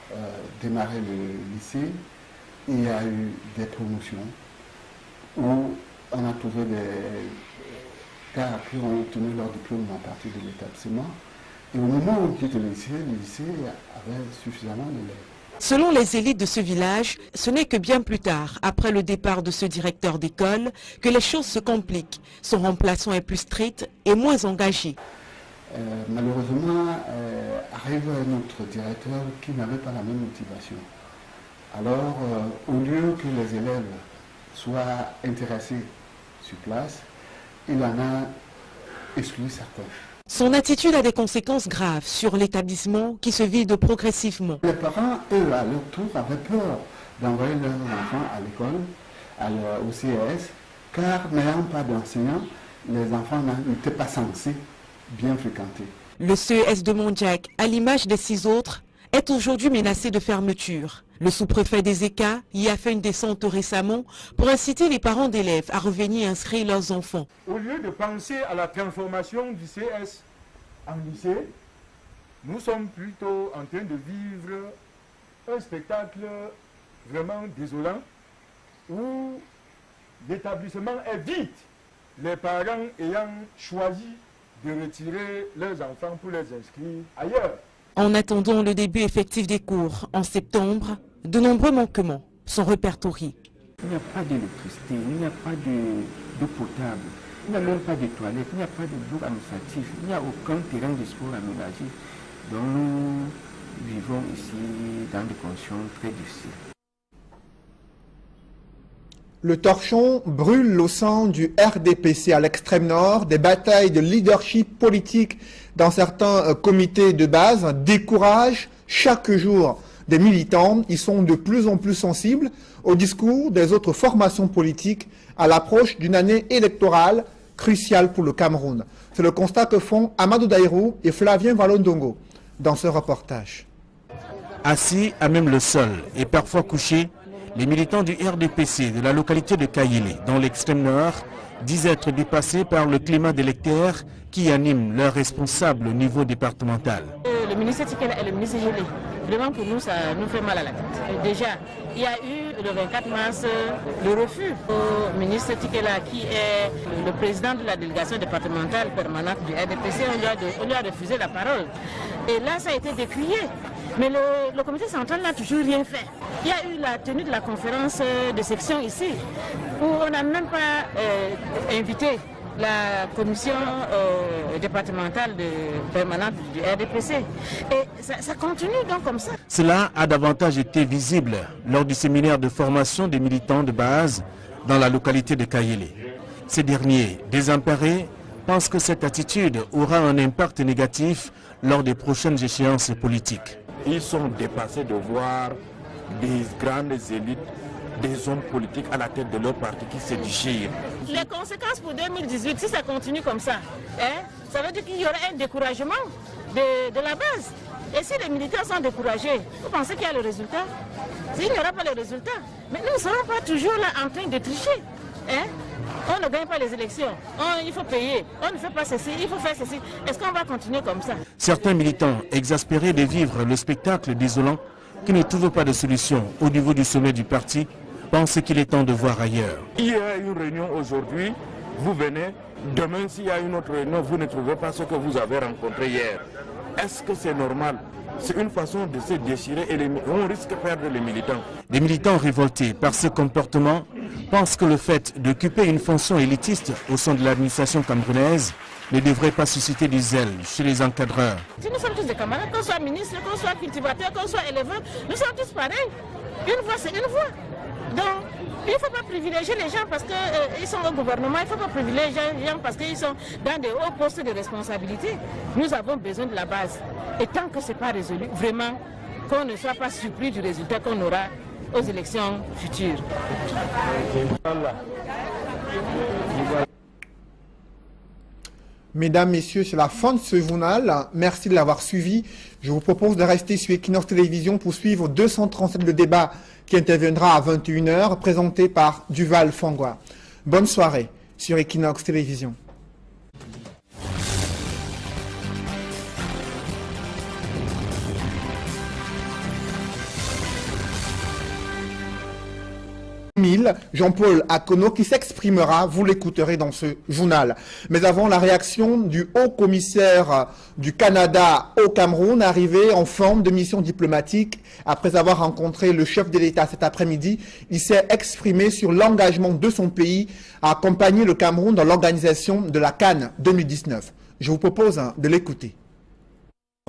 [SPEAKER 15] démarré le lycée, il y a eu des promotions où on a trouvé des gars qui ont obtenu leur diplôme à partir de l'établissement. Et au moment où on quitte le lycée avait suffisamment d'élèves.
[SPEAKER 13] Selon les élites de ce village, ce n'est que bien plus tard, après le départ de ce directeur d'école, que les choses se compliquent. Son remplaçant est plus strict et moins engagé.
[SPEAKER 15] Malheureusement, arrive un autre directeur qui n'avait pas la même motivation. Alors, au lieu que les élèves soient intéressés sur place, il en a exclu certains.
[SPEAKER 13] Son attitude a des conséquences graves sur l'établissement qui se vide progressivement.
[SPEAKER 15] Les parents, eux, à leur tour, avaient peur d'envoyer leurs enfants à l'école, au CES, car n'ayant pas d'enseignants, les enfants n'étaient pas censés bien fréquenter.
[SPEAKER 13] Le CES de Mondjak, à l'image des 6 autres, est aujourd'hui menacé de fermeture. Le sous-préfet d'Ezeka y a fait une descente récemment pour inciter les parents d'élèves à revenir inscrire leurs enfants.
[SPEAKER 16] Au lieu de penser à la transformation du CS en lycée, nous sommes plutôt en train de vivre un spectacle vraiment désolant où l'établissement est vide, les parents ayant choisi de retirer leurs enfants pour les inscrire ailleurs.
[SPEAKER 13] En attendant le début effectif des cours en septembre, de nombreux manquements sont répertoriés.
[SPEAKER 14] Il n'y a pas d'électricité, il n'y a pas d'eau potable, il n'y a même pas de toilettes, il n'y a pas de bloc administratif, il n'y a aucun terrain de sport aménagé. Donc nous vivons ici dans des conditions très difficiles.
[SPEAKER 1] Le torchon brûle au sein du RDPC à l'extrême nord. Des batailles de leadership politique dans certains comités de base découragent chaque jour des militants. Ils sont de plus en plus sensibles au discours des autres formations politiques à l'approche d'une année électorale cruciale pour le Cameroun. C'est le constat que font Amadou Daïrou et Flavien Valondongo dans ce reportage.
[SPEAKER 5] Assis à même le sol et parfois couchés, les militants du RDPC de la localité de Kayélé, dans l'extrême nord, disent être dépassés par le climat d'électeurs qui anime leurs responsables au niveau départemental.
[SPEAKER 17] Le ministre Tikela et le ministre Gelé, vraiment pour nous, ça nous fait mal à la tête. Déjà, il y a eu le 24 mars le refus au ministre Tikela, qui est le président de la délégation départementale permanente du RDPC. On lui a refusé la parole. Et là, ça a été décrié. Mais le comité central n'a toujours rien fait. Il y a eu la tenue de la conférence de section ici, où on n'a même pas invité la commission départementale permanente du RDPC. Et ça continue donc comme ça.
[SPEAKER 5] Cela a davantage été visible lors du séminaire de formation des militants de base dans la localité de Kayélé. Ces derniers, désemparés, pensent que cette attitude aura un impact négatif lors des prochaines échéances politiques.
[SPEAKER 18] Ils sont dépassés de voir des grandes élites, des hommes politiques à la tête de leur parti qui se déchirent.
[SPEAKER 17] Les conséquences pour 2018, si ça continue comme ça, ça veut dire qu'il y aura un découragement de la base. Et si les militaires sont découragés, vous pensez qu'il y a le résultat? Il n'y aura pas le résultat. Mais nous ne serons pas toujours là en train de tricher. Hein? On ne gagne pas les élections. Il faut payer. On ne fait pas ceci, il faut faire ceci. Est-ce qu'on va continuer comme ça?
[SPEAKER 5] Certains militants, exaspérés de vivre le spectacle désolant, qui ne trouvent pas de solution au niveau du sommet du parti, pensent qu'il est temps de voir ailleurs.
[SPEAKER 18] Il y a une réunion aujourd'hui, vous venez. Demain, s'il y a une autre réunion, vous ne trouvez pas ce que vous avez rencontré hier. Est-ce que c'est normal? C'est une façon de se déchirer et on risque de perdre les militants.
[SPEAKER 5] Les militants révoltés par ce comportement pensent que le fait d'occuper une fonction élitiste au sein de l'administration camerounaise ne devrait pas susciter du zèle chez les encadreurs.
[SPEAKER 17] Si nous sommes tous des camarades, qu'on soit ministre, qu'on soit cultivateur, qu'on soit éleveur, nous sommes tous pareils. Une voix, c'est une voix. Donc, il ne faut pas privilégier les gens parce qu'ils sont au gouvernement, il ne faut pas privilégier les gens parce qu'ils sont dans des hauts postes de responsabilité. Nous avons besoin de la base. Et tant que ce n'est pas résolu, vraiment, qu'on ne soit pas surpris du résultat qu'on aura aux élections futures.
[SPEAKER 1] Mesdames, Messieurs, c'est la fin de ce journal. Merci de l'avoir suivi. Je vous propose de rester sur Equinox Télévision pour suivre 237 le débat qui interviendra à 21 h, présenté par Duval Fangwa. Bonne soirée sur Equinox Télévision. Jean-Paul Akono qui s'exprimera, vous l'écouterez dans ce journal. Mais avant la réaction du haut-commissaire du Canada au Cameroun, arrivé en forme de mission diplomatique, après avoir rencontré le chef de l'État cet après-midi, il s'est exprimé sur l'engagement de son pays à accompagner le Cameroun dans l'organisation de la CAN 2019. Je vous propose de l'écouter.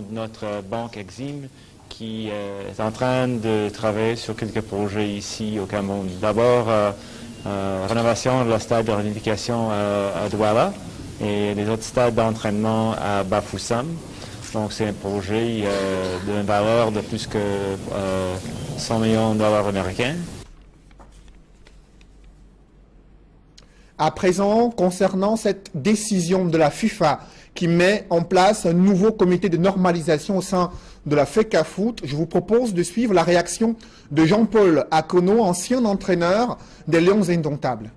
[SPEAKER 4] Notre banque Exim qui est en train de travailler sur quelques projets ici au Cameroun. D'abord, rénovation de la stade de réunification à Douala et les autres stades d'entraînement à Bafoussam. Donc c'est un projet d'une valeur de plus que 100 millions de dollars américains.
[SPEAKER 1] À présent, concernant cette décision de la FIFA qui met en place un nouveau comité de normalisation au sein de la FECAFOOT, je vous propose de suivre la réaction de Jean-Paul Akono, ancien entraîneur des Lions Indomptables.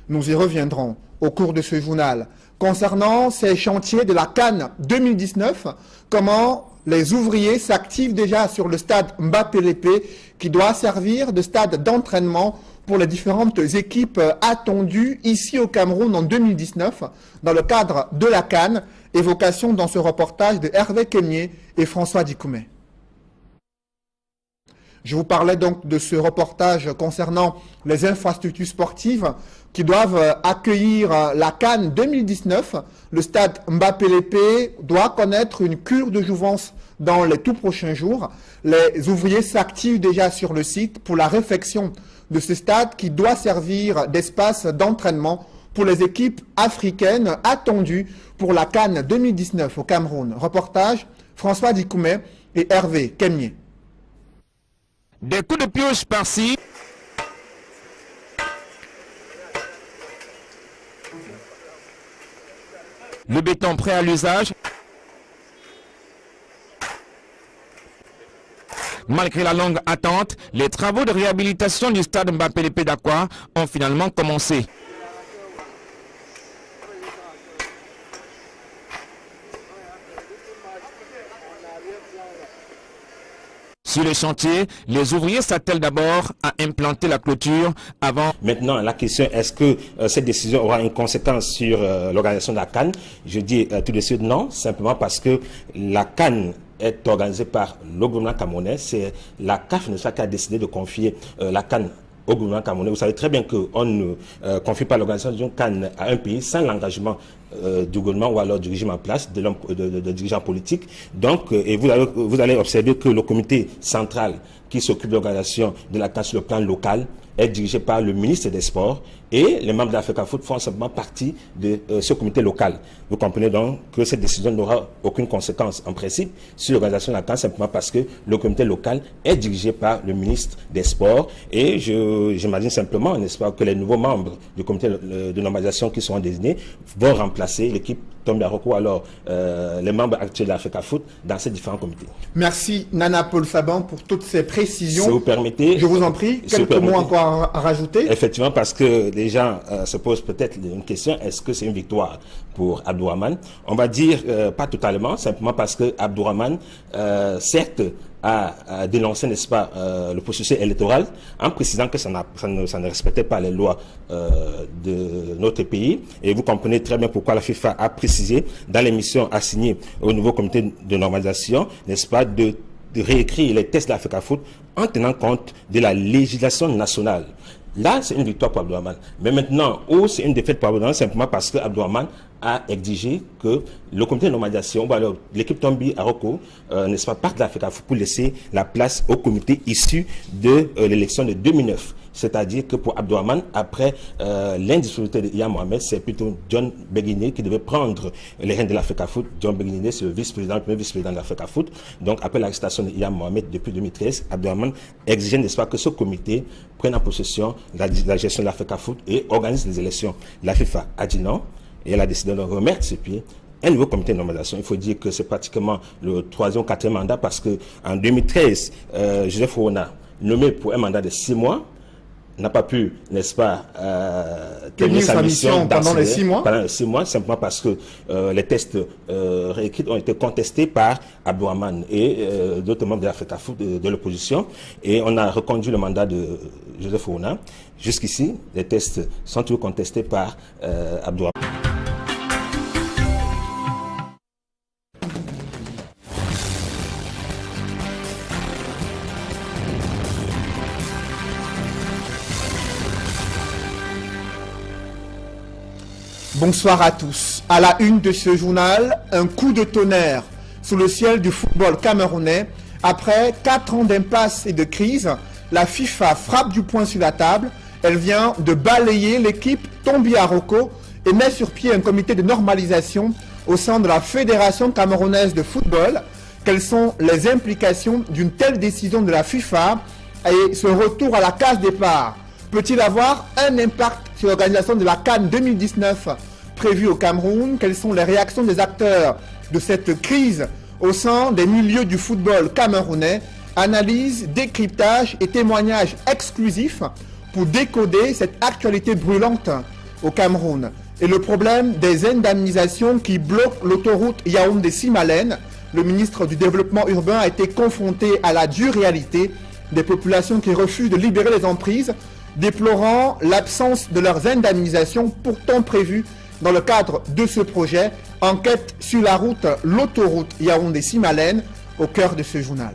[SPEAKER 1] Nous y reviendrons au cours de ce journal. Concernant ces chantiers de la CAN 2019, comment les ouvriers s'activent déjà sur le stade Mbappé-Lépé qui doit servir de stade d'entraînement pour les différentes équipes attendues ici au Cameroun en 2019 dans le cadre de la CAN. Évocation dans ce reportage de Hervé Kemier et François Dikoumé. Je vous parlais donc de ce reportage concernant les infrastructures sportives qui doivent accueillir la CAN 2019. Le stade Mbappé-Lépé doit connaître une cure de jouvence dans les tout prochains jours. Les ouvriers s'activent déjà sur le site pour la réfection de ce stade qui doit servir d'espace d'entraînement pour les équipes africaines attendues pour la CAN 2019 au Cameroun. Reportage François Dikoumé et Hervé Kemier.
[SPEAKER 5] Des coups de pioche par-ci. Le béton prêt à l'usage. Malgré la longue attente, les travaux de réhabilitation du stade Mbappé-Lépé d'Aqua ont finalement commencé. Sur le chantier, les ouvriers s'attellent d'abord à implanter la clôture avant...
[SPEAKER 2] Maintenant, la question, est-ce que cette décision aura une conséquence sur l'organisation de la CAN? Je dis tout de suite non, simplement parce que la CAN est organisée par le gouvernement camerounais. C'est la CAF qui a décidé de confier la CAN au gouvernement camerounais. Vous savez très bien qu'on ne confie pas l'organisation d'une CAN à un pays sans l'engagement du gouvernement ou alors du régime en place, de dirigeants politiques. Donc, et vous allez observer que le comité central qui s'occupe de l'organisation de la CAN sur le plan local est dirigé par le ministre des Sports et les membres de la FECAFOOT font simplement partie de ce comité local. Vous comprenez donc que cette décision n'aura aucune conséquence en principe sur l'organisation de la CAN simplement parce que le comité local est dirigé par le ministre des Sports et j'imagine simplement, n'est-ce pas, que les nouveaux membres du comité de normalisation qui seront désignés vont remplacer l'équipe Tombia Roko, alors les membres actuels de l'Africa Foot dans ces différents comités.
[SPEAKER 1] Merci Nana Paul Saban pour toutes ces précisions.
[SPEAKER 2] Si vous permettez,
[SPEAKER 1] je vous en prie, quelques mots encore à rajouter.
[SPEAKER 2] Effectivement, parce que les gens se posent peut-être une question, est-ce que c'est une victoire pour Abdourahmane? On va dire pas totalement, simplement parce que Abdourahmane, certes, a dénoncé, n'est-ce pas, le processus électoral en précisant que ça ne respectait pas les lois de notre pays. Et vous comprenez très bien pourquoi la FIFA a précisé dans l'émission assignée au nouveau comité de normalisation, n'est-ce pas, de réécrire les tests de l'Africa Foot en tenant compte de la législation nationale. Là, c'est une victoire pour Abdourahmane. Mais maintenant, c'est une défaite pour Abdourahmane, simplement parce que Abdourahmane a exigé que le comité de normalisation, l'équipe Tombi Aroko, n'est-ce pas, parte de l'Africa Foot pour laisser la place au comité issu de l'élection de 2009. C'est-à-dire que pour Abdourahmane, après l'indisponibilité de Iya Mohamed, c'est plutôt John Beguiné qui devait prendre les rênes de l'Africa Foot. John Beguiné, c'est le vice-président, le premier vice-président de l'Africa Foot. Donc après l'arrestation de Iya Mohamed depuis 2013, Abdourahmane exigeait, n'est-ce pas, que ce comité prenne en possession la gestion de l'Africa Foot et organise les élections. La FIFA a dit non et elle a décidé de remettre ses pieds un nouveau comité de normalisation. Il faut dire que c'est pratiquement le 3e ou 4e mandat parce que en 2013, Joseph Ouna, nommé pour un mandat de 6 mois, n'a pas pu, n'est-ce pas, terminer sa mission
[SPEAKER 1] pendant les 6 mois.
[SPEAKER 2] Pendant les 6 mois, simplement parce que les tests réécrits ont été contestés par Abdourahmane et d'autres membres de l'Africa Foot de l'opposition. Et on a reconduit le mandat de Joseph Ouna. Jusqu'ici, les tests sont toujours contestés par Abdourahmane.
[SPEAKER 1] Bonsoir à tous. À la une de ce journal, un coup de tonnerre sous le ciel du football camerounais. Après 4 ans d'impasse et de crise, la FIFA frappe du poing sur la table. Elle vient de balayer l'équipe Tombi Aroko et met sur pied un comité de normalisation au sein de la Fédération camerounaise de football. Quelles sont les implications d'une telle décision de la FIFA et ce retour à la case départ? Peut-il avoir un impact sur l'organisation de la CAN 2019 prévue au Cameroun? Quelles sont les réactions des acteurs de cette crise au sein des milieux du football camerounais? Analyse, décryptage et témoignages exclusifs pour décoder cette actualité brûlante au Cameroun. Et le problème des indemnisations qui bloquent l'autoroute Yaoundé-Simalène. Le ministre du Développement urbain a été confronté à la dure réalité des populations qui refusent de libérer les emprises, déplorant l'absence de leurs indemnisations pourtant prévues dans le cadre de ce projet. Enquête sur la route, l'autoroute Yaoundé-Simalène, au cœur de ce journal.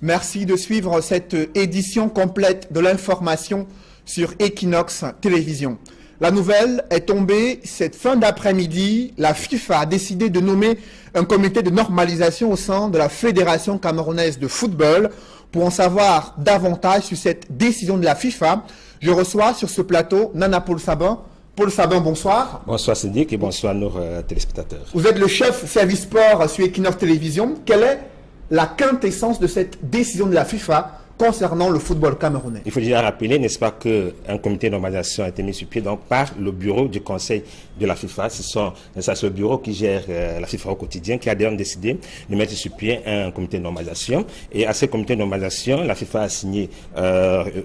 [SPEAKER 1] Merci de suivre cette édition complète de l'information sur Equinox Télévision. La nouvelle est tombée cette fin d'après-midi. La FIFA a décidé de nommer un comité de normalisation au sein de la Fédération camerounaise de football. Pour en savoir davantage sur cette décision de la FIFA, je reçois sur ce plateau Nana Paul Saban. Paul Saban, bonsoir.
[SPEAKER 2] Bonsoir Cédric et bonsoir nos téléspectateurs.
[SPEAKER 1] Vous êtes le chef service sport sur Equinox Télévision. Quelle est la quintessence de cette décision de la FIFA concernant le football camerounais?
[SPEAKER 2] Il faut déjà rappeler, n'est-ce pas, qu'un comité de normalisation a été mis sur pied donc, par le bureau du conseil de la FIFA. C'est le bureau qui gère la FIFA au quotidien qui a d'ailleurs décidé de mettre sur pied un comité de normalisation. Et à ce comité de normalisation, la FIFA a signé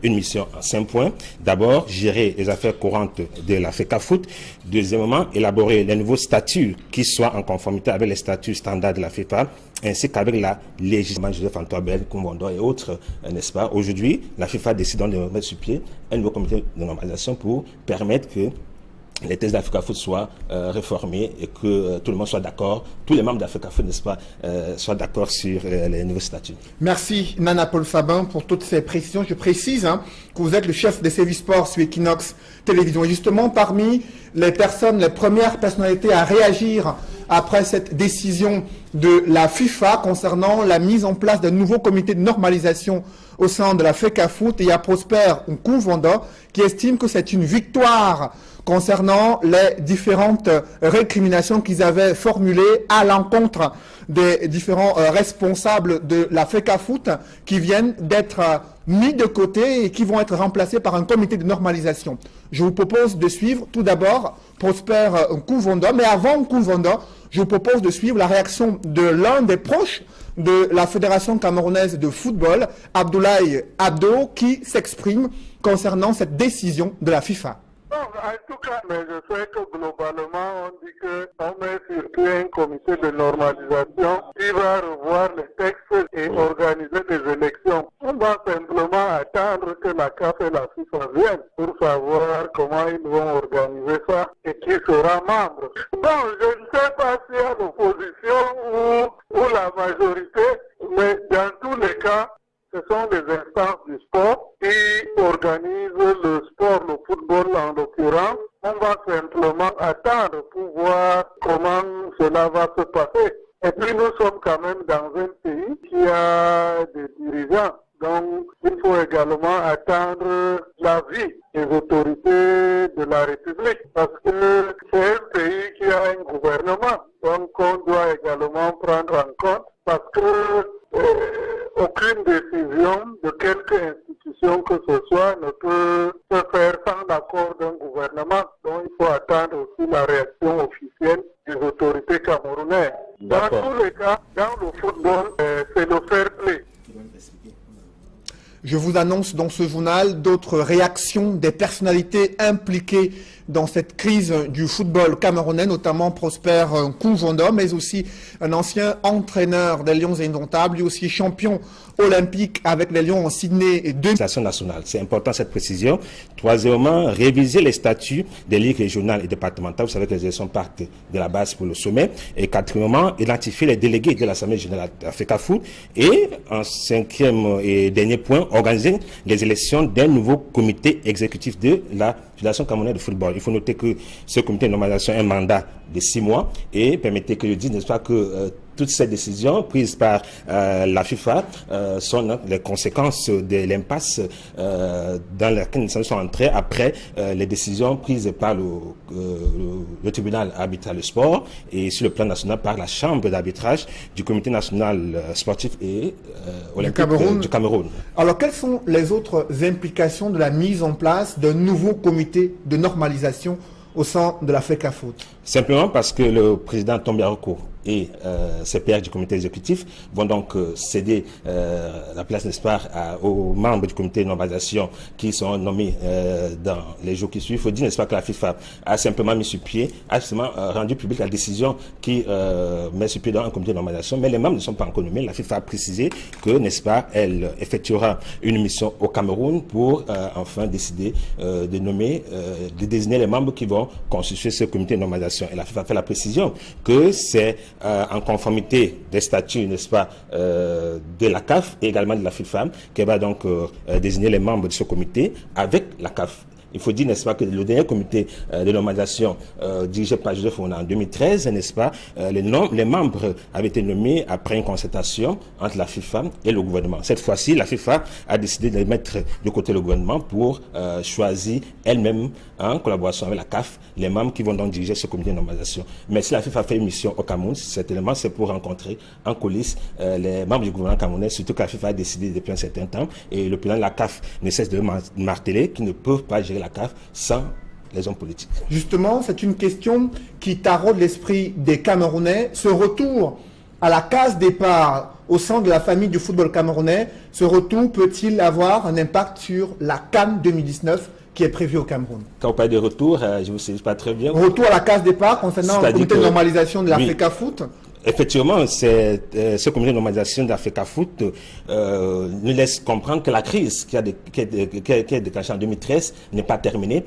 [SPEAKER 2] une mission en 5 points. D'abord, gérer les affaires courantes de l'Africa Foot. Deuxièmement, élaborer les nouveaux statuts qui soient en conformité avec les statuts standards de la FIFA, ainsi qu'avec la législation Joseph Antoine Kumbondo et autres, n'est-ce pas? Aujourd'hui, la FIFA décide de mettre sur pied un nouveau comité de normalisation pour permettre que les tests d'Africa Foot soient réformés et que tout le monde soit d'accord, tous les membres d'Africa Foot, n'est-ce pas, soient d'accord sur les nouveaux statuts.
[SPEAKER 1] Merci Nana Paul Saban pour toutes ces précisions. Je précise que vous êtes le chef des services sports sur Equinox Télévision. Et justement, parmi les personnes, les premières personnalités à réagir après cette décision de la FIFA concernant la mise en place d'un nouveau comité de normalisation au sein de la FECAFOOT. Et il y a Prosper Nkouvanda qui estime que c'est une victoire concernant les différentes récriminations qu'ils avaient formulées à l'encontre des différents responsables de la FECAFOOT qui viennent d'être mis de côté et qui vont être remplacés par un comité de normalisation. Je vous propose de suivre tout d'abord Prosper Nkouvanda, mais avant Nkouvanda, je vous propose de suivre la réaction de l'un des proches de la Fédération camerounaise de football, Abdoulaye Abdo, qui s'exprime concernant cette décision de la FIFA.
[SPEAKER 3] Non, en tout cas, mais je sais que globalement, on dit qu'on met sur pied un comité de normalisation qui va revoir les textes et organiser des élections. On va simplement attendre que la CAF et la FIFA viennent pour savoir comment ils vont organiser ça et qui sera membre. Bon, je ne sais pas s'il y a l'opposition ou la majorité, mais dans tous les cas, ce sont les instances du sport qui organisent le sport, le football en l'occurrence. On va simplement attendre pour voir comment cela va se passer. Et puis nous sommes quand même dans un pays qui a des dirigeants. Donc il faut également attendre l'avis des autorités de la République parce que c'est un pays qui a un gouvernement. Donc on doit également prendre en compte parce que aucune décision de quelque institution que ce soit ne peut se faire sans l'accord d'un gouvernement. Donc il faut attendre aussi la réaction officielle des autorités camerounaises. Dans tous les cas, dans le football, c'est le fair play.
[SPEAKER 1] Je vous annonce dans ce journal d'autres réactions des personnalités impliquées dans cette crise du football camerounais, notamment Prosper Nkouvanda, mais aussi un ancien entraîneur des Lions Indomptables, lui aussi champion olympique avec les Lions en Sydney et
[SPEAKER 2] nationale. C'est important cette précision. Troisièmement, réviser les statuts des ligues régionales et départementales. Vous savez que les élections partent de la base pour le sommet. Et quatrièmement, identifier les délégués de l'Assemblée générale de la FECAFOOT. Et en cinquième et dernier point, organiser les élections d'un nouveau comité exécutif de la Fédération camerounaise de football. Il faut noter que ce comité de normalisation a un mandat de 6 mois et permettez que je dise, n'est-ce pas, que toutes ces décisions prises par la FIFA sont les conséquences de l'impasse dans laquelle nous sommes entrés après les décisions prises par le tribunal arbitral du sport et sur le plan national par la chambre d'arbitrage du comité national sportif et olympique du Cameroun.
[SPEAKER 1] Alors quelles sont les autres implications de la mise en place d'un nouveau comité de normalisation au sein de la FECAFOOT?
[SPEAKER 2] Simplement parce que le président Tombiaroko et ses pairs du comité exécutif vont donc céder la place, n'est-ce pas, aux membres du comité de normalisation qui sont nommés dans les jours qui suivent. Il faut dire, n'est-ce pas, que la FIFA a simplement mis sur pied, a simplement rendu publique la décision qui met sur pied dans un comité de normalisation, mais les membres ne sont pas encore nommés. La FIFA a précisé que, n'est-ce pas, elle effectuera une mission au Cameroun pour enfin décider de nommer, de désigner les membres qui vont constituer ce comité de normalisation. Et la FIFA fait la précision que c'est en conformité des statuts, n'est-ce pas, de la CAF et également de la FIFA, qui va donc désigner les membres de ce comité avec la CAF. Il faut dire, n'est-ce pas, que le dernier comité de normalisation dirigé par Joseph Fona en 2013, n'est-ce pas, les membres avaient été nommés après une concertation entre la FIFA et le gouvernement. Cette fois-ci, la FIFA a décidé de mettre de côté le gouvernement pour choisir elle-même, en collaboration avec la CAF, les membres qui vont donc diriger ce comité de normalisation. Mais si la FIFA fait une mission au Cameroun, certainement c'est pour rencontrer en coulisses les membres du gouvernement camerounais, surtout que la FIFA a décidé depuis un certain temps, et le président de la CAF ne cesse de marteler qu'ils ne peuvent pas gérer la CAF sans les hommes politiques.
[SPEAKER 1] Justement, c'est une question qui taraude l'esprit des Camerounais. Ce retour à la case départ au sein de la famille du football camerounais, ce retour peut-il avoir un impact sur la CAN 2019 qui est prévue au Cameroun? Quand
[SPEAKER 2] vous parlez de retour, je ne sais pas très bien.
[SPEAKER 1] Retour à la case départ concernant le comité de normalisation de la FECAFOOT.
[SPEAKER 2] Effectivement, ce comité de normalisation de la FECAFOOT nous laisse comprendre que la crise qui a déclenché en 2013 n'est pas terminée.